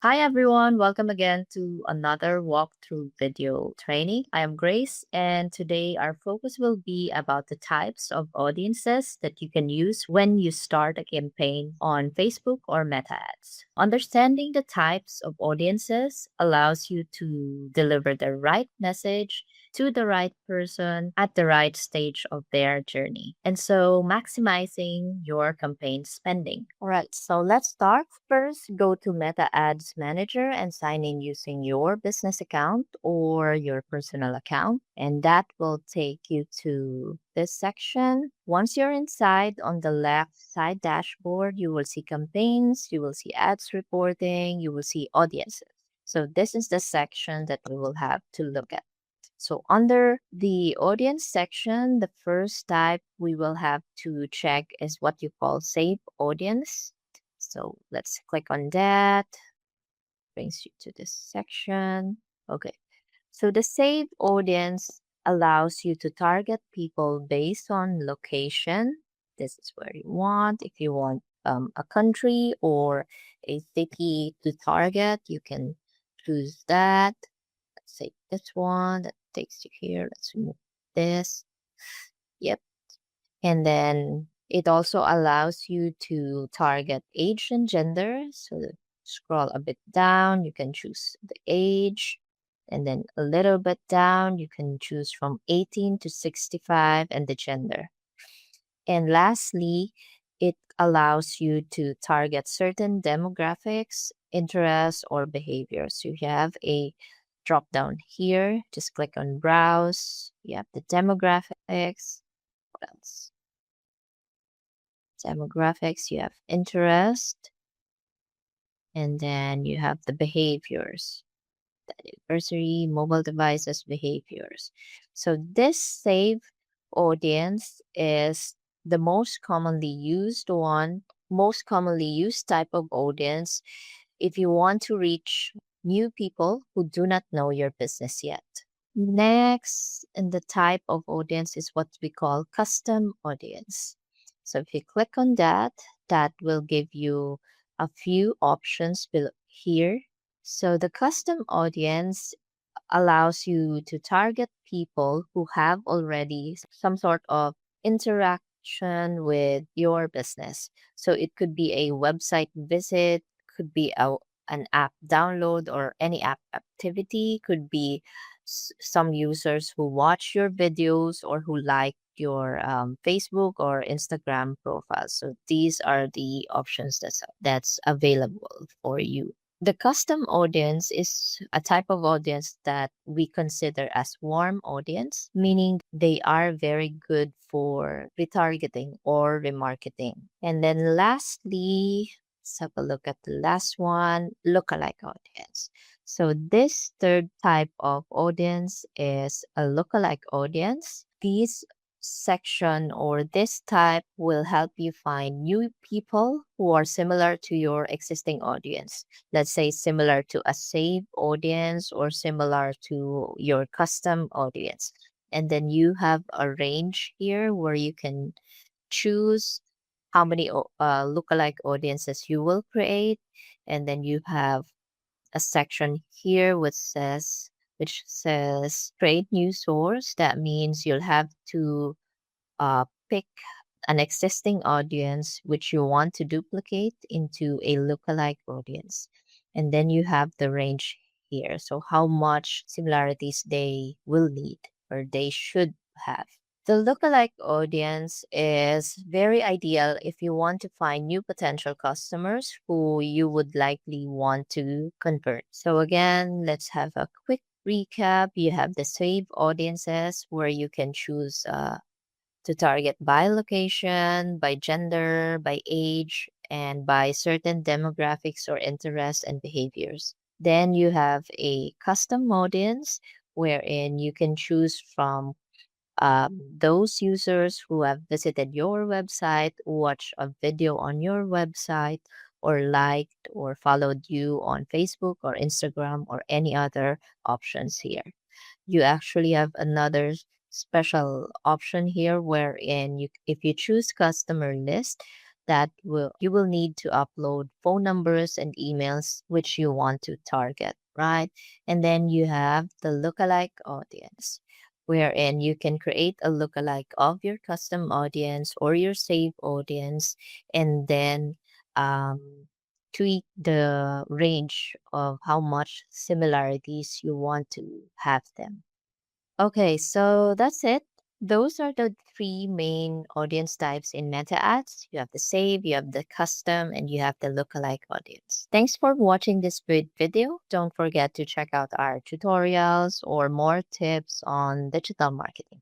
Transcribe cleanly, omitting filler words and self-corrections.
Hi everyone, welcome again to another walkthrough video training. I am Grace, and today our focus will be about the types of audiences that you can use when you start a campaign on Facebook or Meta ads. Understanding the types of audiences allows you to deliver the right message to the right person at the right stage of their journey. And so maximizing your campaign spending. All right, so let's start. First, go to Meta Ads Manager and sign in using your business account or your personal account. And that will take you to this section. Once you're inside, on the left side dashboard, you will see campaigns, you will see ads reporting, you will see audiences. So this is the section that we will have to look at. So under the audience section, the first type we will have to check is what you call save audience. So let's click on that. Brings you to this section. Okay. So the save audience allows you to target people based on location. This is where you want. If you want a country or a city to target, you can choose that. Let's say this one that takes you here. Let's remove this. Yep. And then it also allows you to target age and gender. So scroll a bit down, you can choose the age. And then a little bit down, you can choose from 18 to 65 and the gender. And lastly, it allows you to target certain demographics, interests, or behaviors. So you have a drop down here. Just click on browse. You have the demographics. What else? Demographics, you have interest, and then you have the behaviors, the anniversary, mobile devices, behaviors. So this save audience is the most commonly used one, most commonly used type of audience if you want to reach new people who do not know your business yet. Next, in the type of audience is what we call custom audience. So if you click on that, that will give you a few options here. So the custom audience allows you to target people who have already some sort of interaction with your business. So it could be a website visit, could be an app download or any app activity, could be some users who watch your videos or who like your Facebook or Instagram profiles. So these are the options that's available for you. The custom audience is a type of audience that we consider as warm audience, meaning they are very good for retargeting or remarketing. And then lastly, let's have a look at the last one, lookalike audience. So this third type of audience is a lookalike audience. These section or this type will help you find new people who are similar to your existing audience. Let's say similar to a save audience or similar to your custom audience. And then you have a range here where you can choose how many lookalike audiences you will create. And then you have a section here which says create new source. That means you'll have to pick an existing audience which you want to duplicate into a lookalike audience. And then you have the range here. So how much similarities they will need or they should have. The lookalike audience is very ideal if you want to find new potential customers who you would likely want to convert. So again, let's have a quick recap. You have the save audiences where you can choose to target by location, by gender, by age, and by certain demographics or interests and behaviors. Then you have a custom audience wherein you can choose from those users who have visited your website, watched a video on your website, or liked or followed you on Facebook or Instagram or any other options here. You actually have another special option here wherein if you choose customer list, that will you will need to upload phone numbers and emails which you want to target, right? And then you have the lookalike audience, wherein you can create a lookalike of your custom audience or your saved audience, and then um, tweak the range of how much similarities you want to have them. Okay, so that's it. Those are the three main audience types in meta ads. You have the save, you have the custom, and you have the lookalike audience. Thanks for watching this video. Don't forget to check out our tutorials or more tips on digital marketing.